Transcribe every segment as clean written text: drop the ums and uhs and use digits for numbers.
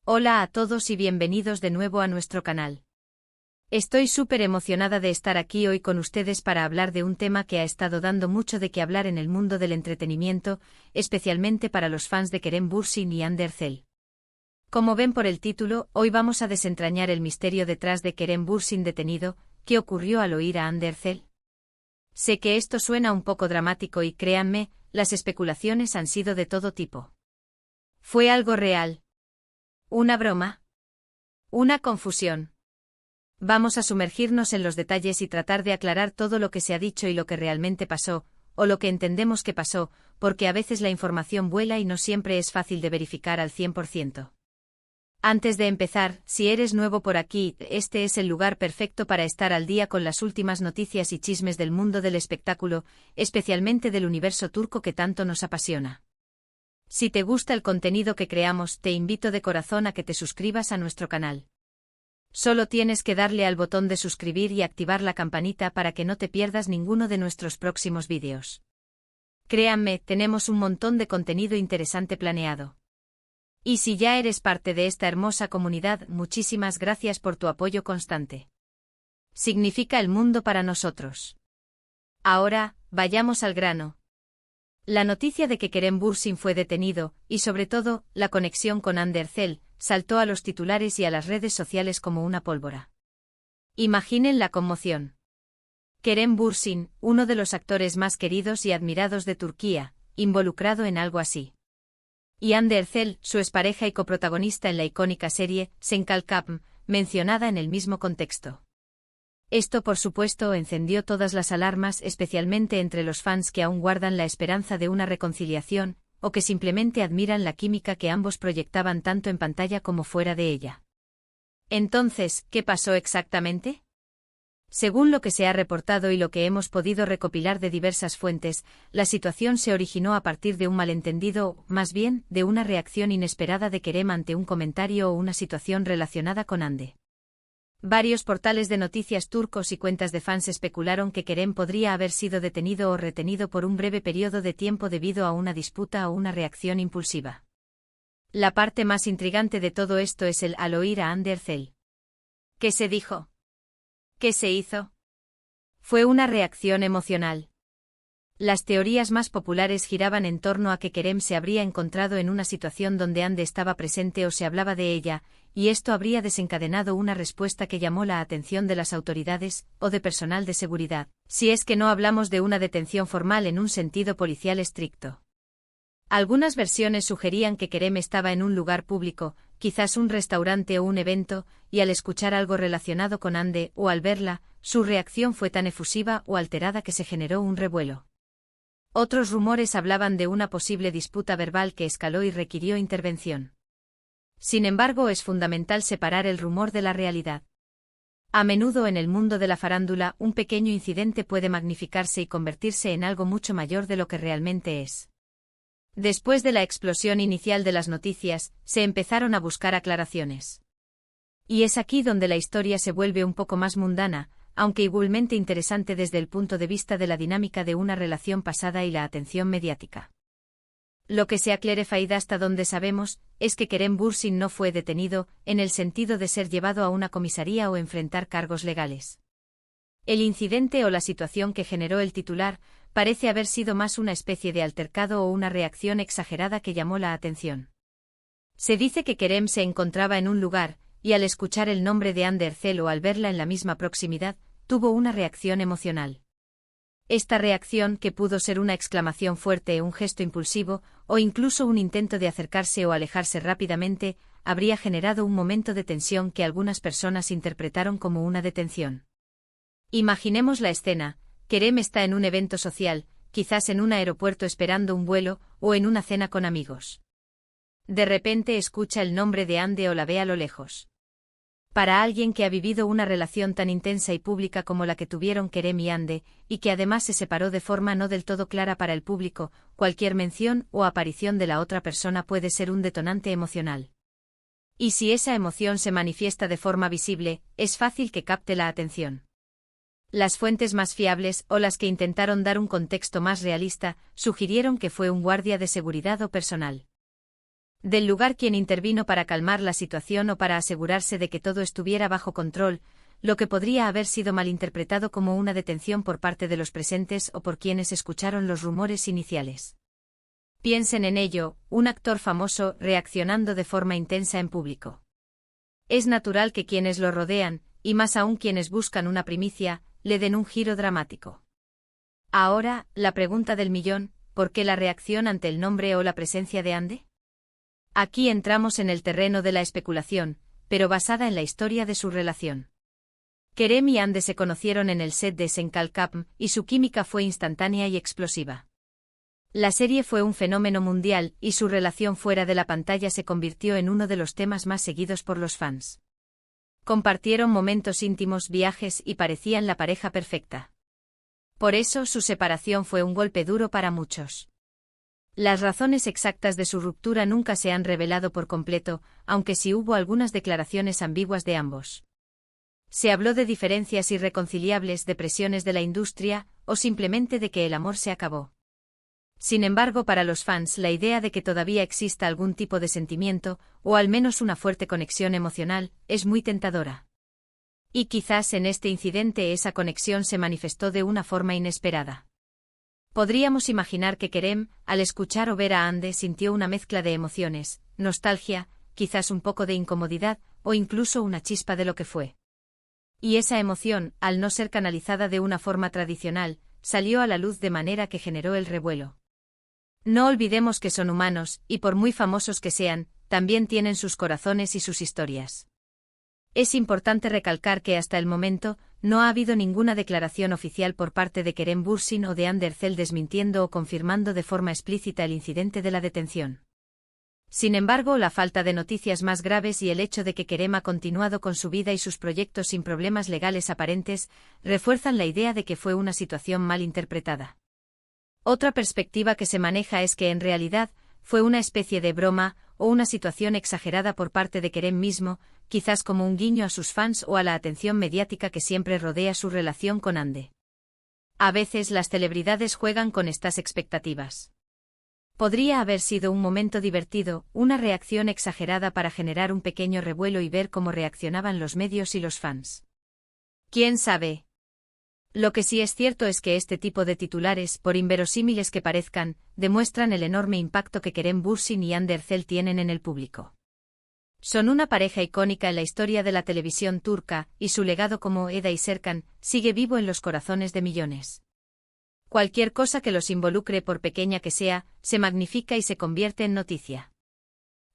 Hola a todos y bienvenidos de nuevo a nuestro canal. Estoy súper emocionada de estar aquí hoy con ustedes para hablar de un tema que ha estado dando mucho de qué hablar en el mundo del entretenimiento, especialmente para los fans de Kerem Bürsin y Hande Erçel. Como ven por el título, hoy vamos a desentrañar el misterio detrás de Kerem Bürsin detenido. ¿Qué ocurrió al oír a Hande Erçel? Sé que esto suena un poco dramático y créanme, las especulaciones han sido de todo tipo. ¿Fue algo real? ¿Una broma? ¿Una confusión? Vamos a sumergirnos en los detalles y tratar de aclarar todo lo que se ha dicho y lo que realmente pasó, o lo que entendemos que pasó, porque a veces la información vuela y no siempre es fácil de verificar al 100%. Antes de empezar, si eres nuevo por aquí, este es el lugar perfecto para estar al día con las últimas noticias y chismes del mundo del espectáculo, especialmente del universo turco que tanto nos apasiona. Si te gusta el contenido que creamos, te invito de corazón a que te suscribas a nuestro canal. Solo tienes que darle al botón de suscribir y activar la campanita para que no te pierdas ninguno de nuestros próximos vídeos. Créanme, tenemos un montón de contenido interesante planeado. Y si ya eres parte de esta hermosa comunidad, muchísimas gracias por tu apoyo constante. Significa el mundo para nosotros. Ahora, vayamos al grano. La noticia de que Kerem Bürsin fue detenido, y sobre todo, la conexión con Hande Erçel, saltó a los titulares y a las redes sociales como una pólvora. Imaginen la conmoción. Kerem Bürsin, uno de los actores más queridos y admirados de Turquía, involucrado en algo así. Y Hande Erçel, su expareja y coprotagonista en la icónica serie, Sen Kalkapm, mencionada en el mismo contexto. Esto por supuesto encendió todas las alarmas, especialmente entre los fans que aún guardan la esperanza de una reconciliación, o que simplemente admiran la química que ambos proyectaban tanto en pantalla como fuera de ella. Entonces, ¿qué pasó exactamente? Según lo que se ha reportado y lo que hemos podido recopilar de diversas fuentes, la situación se originó a partir de un malentendido o, más bien, de una reacción inesperada de Kerem ante un comentario o una situación relacionada con Hande. Varios portales de noticias turcos y cuentas de fans especularon que Kerem podría haber sido detenido o retenido por un breve periodo de tiempo debido a una disputa o una reacción impulsiva. La parte más intrigante de todo esto es el al oír a Hande Erçel. ¿Qué se dijo? ¿Qué se hizo? Fue una reacción emocional. Las teorías más populares giraban en torno a que Kerem se habría encontrado en una situación donde Hande estaba presente o se hablaba de ella, y esto habría desencadenado una respuesta que llamó la atención de las autoridades, o de personal de seguridad, si es que no hablamos de una detención formal en un sentido policial estricto. Algunas versiones sugerían que Kerem estaba en un lugar público, quizás un restaurante o un evento, y al escuchar algo relacionado con Hande o al verla, su reacción fue tan efusiva o alterada que se generó un revuelo. Otros rumores hablaban de una posible disputa verbal que escaló y requirió intervención. Sin embargo, es fundamental separar el rumor de la realidad. A menudo en el mundo de la farándula, un pequeño incidente puede magnificarse y convertirse en algo mucho mayor de lo que realmente es. Después de la explosión inicial de las noticias, se empezaron a buscar aclaraciones. Y es aquí donde la historia se vuelve un poco más mundana, aunque igualmente interesante desde el punto de vista de la dinámica de una relación pasada y la atención mediática. Lo que se ha clarificado hasta donde sabemos, es que Kerem Bürsin no fue detenido, en el sentido de ser llevado a una comisaría o enfrentar cargos legales. El incidente o la situación que generó el titular, parece haber sido más una especie de altercado o una reacción exagerada que llamó la atención. Se dice que Kerem se encontraba en un lugar, y al escuchar el nombre de Hande Erçel o al verla en la misma proximidad, tuvo una reacción emocional. Esta reacción, que pudo ser una exclamación fuerte, un gesto impulsivo, o incluso un intento de acercarse o alejarse rápidamente, habría generado un momento de tensión que algunas personas interpretaron como una detención. Imaginemos la escena: Kerem está en un evento social, quizás en un aeropuerto esperando un vuelo, o en una cena con amigos. De repente escucha el nombre de Hande o la ve a lo lejos. Para alguien que ha vivido una relación tan intensa y pública como la que tuvieron Kerem y Hande, y que además se separó de forma no del todo clara para el público, cualquier mención o aparición de la otra persona puede ser un detonante emocional. Y si esa emoción se manifiesta de forma visible, es fácil que capte la atención. Las fuentes más fiables, o las que intentaron dar un contexto más realista, sugirieron que fue un guardia de seguridad o personal. del lugar quien intervino para calmar la situación o para asegurarse de que todo estuviera bajo control, lo que podría haber sido malinterpretado como una detención por parte de los presentes o por quienes escucharon los rumores iniciales. Piensen en ello, un actor famoso reaccionando de forma intensa en público. Es natural que quienes lo rodean, y más aún quienes buscan una primicia, le den un giro dramático. Ahora, la pregunta del millón, ¿por qué la reacción ante el nombre o la presencia de Ande? Aquí entramos en el terreno de la especulación, pero basada en la historia de su relación. Kerem y Ande se conocieron en el set de Senkalkapm, y su química fue instantánea y explosiva. La serie fue un fenómeno mundial, y su relación fuera de la pantalla se convirtió en uno de los temas más seguidos por los fans. Compartieron momentos íntimos, viajes y parecían la pareja perfecta. Por eso su separación fue un golpe duro para muchos. Las razones exactas de su ruptura nunca se han revelado por completo, aunque sí hubo algunas declaraciones ambiguas de ambos. Se habló de diferencias irreconciliables, de presiones de la industria, o simplemente de que el amor se acabó. Sin embargo, para los fans, la idea de que todavía exista algún tipo de sentimiento, o al menos una fuerte conexión emocional, es muy tentadora. Y quizás en este incidente esa conexión se manifestó de una forma inesperada. Podríamos imaginar que Kerem, al escuchar o ver a Ande, sintió una mezcla de emociones, nostalgia, quizás un poco de incomodidad, o incluso una chispa de lo que fue. Y esa emoción, al no ser canalizada de una forma tradicional, salió a la luz de manera que generó el revuelo. No olvidemos que son humanos, y por muy famosos que sean, también tienen sus corazones y sus historias. Es importante recalcar que hasta el momento, no ha habido ninguna declaración oficial por parte de Kerem Bürsin o de Hande Erçel desmintiendo o confirmando de forma explícita el incidente de la detención. Sin embargo, la falta de noticias más graves y el hecho de que Kerem ha continuado con su vida y sus proyectos sin problemas legales aparentes, refuerzan la idea de que fue una situación mal interpretada. Otra perspectiva que se maneja es que en realidad, fue una especie de broma, o una situación exagerada por parte de Kerem mismo, quizás como un guiño a sus fans o a la atención mediática que siempre rodea su relación con Hande. A veces las celebridades juegan con estas expectativas. Podría haber sido un momento divertido, una reacción exagerada para generar un pequeño revuelo y ver cómo reaccionaban los medios y los fans. ¿Quién sabe? Lo que sí es cierto es que este tipo de titulares, por inverosímiles que parezcan, demuestran el enorme impacto que Kerem Bürsin y Hande Erçel tienen en el público. Son una pareja icónica en la historia de la televisión turca, y su legado como Eda y Serkan sigue vivo en los corazones de millones. Cualquier cosa que los involucre, por pequeña que sea, se magnifica y se convierte en noticia.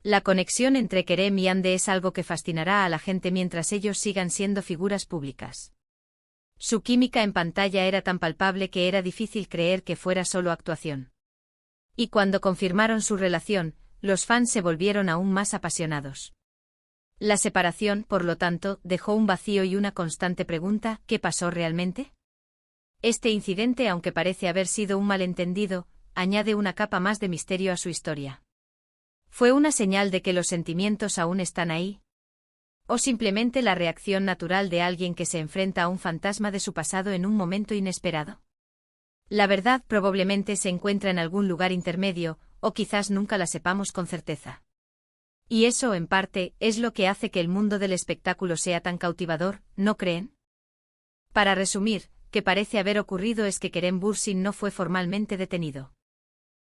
La conexión entre Kerem y Hande es algo que fascinará a la gente mientras ellos sigan siendo figuras públicas. Su química en pantalla era tan palpable que era difícil creer que fuera solo actuación. Y cuando confirmaron su relación, los fans se volvieron aún más apasionados. La separación, por lo tanto, dejó un vacío y una constante pregunta: ¿qué pasó realmente? Este incidente, aunque parece haber sido un malentendido, añade una capa más de misterio a su historia. ¿Fue una señal de que los sentimientos aún están ahí? ¿O simplemente la reacción natural de alguien que se enfrenta a un fantasma de su pasado en un momento inesperado? La verdad probablemente se encuentra en algún lugar intermedio, o quizás nunca la sepamos con certeza. Y eso, en parte, es lo que hace que el mundo del espectáculo sea tan cautivador, ¿no creen? Para resumir, que parece haber ocurrido es que Kerem Bürsin no fue formalmente detenido.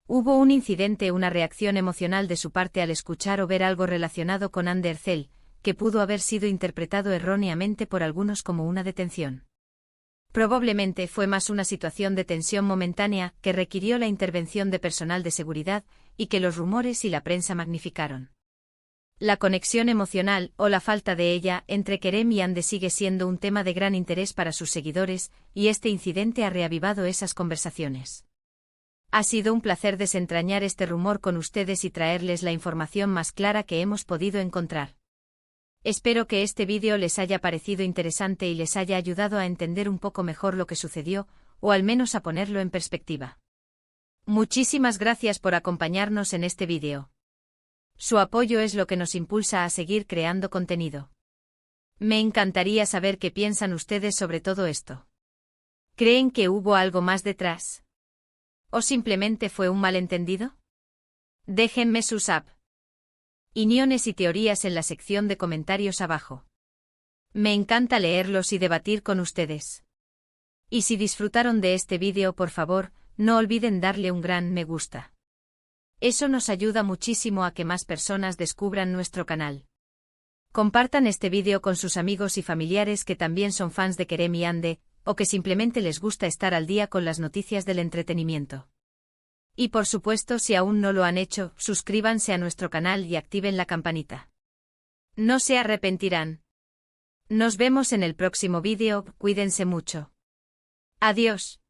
Hubo un incidente, una reacción emocional de su parte al escuchar o ver algo relacionado con Hande Erçel, que pudo haber sido interpretado erróneamente por algunos como una detención. Probablemente fue más una situación de tensión momentánea que requirió la intervención de personal de seguridad y que los rumores y la prensa magnificaron. La conexión emocional, o la falta de ella, entre Kerem y Hande sigue siendo un tema de gran interés para sus seguidores, y este incidente ha reavivado esas conversaciones. Ha sido un placer desentrañar este rumor con ustedes y traerles la información más clara que hemos podido encontrar. Espero que este vídeo les haya parecido interesante y les haya ayudado a entender un poco mejor lo que sucedió, o al menos a ponerlo en perspectiva. Muchísimas gracias por acompañarnos en este vídeo. Su apoyo es lo que nos impulsa a seguir creando contenido. Me encantaría saber qué piensan ustedes sobre todo esto. ¿Creen que hubo algo más detrás? ¿O simplemente fue un malentendido? Déjenme sus Opiniones y teorías en la sección de comentarios abajo. Me encanta leerlos y debatir con ustedes. Y si disfrutaron de este vídeo, por favor, no olviden darle un gran me gusta. Eso nos ayuda muchísimo a que más personas descubran nuestro canal. Compartan este vídeo con sus amigos y familiares que también son fans de Kerem y Ande, o que simplemente les gusta estar al día con las noticias del entretenimiento. Y por supuesto, si aún no lo han hecho, suscríbanse a nuestro canal y activen la campanita. No se arrepentirán. Nos vemos en el próximo vídeo, cuídense mucho. Adiós.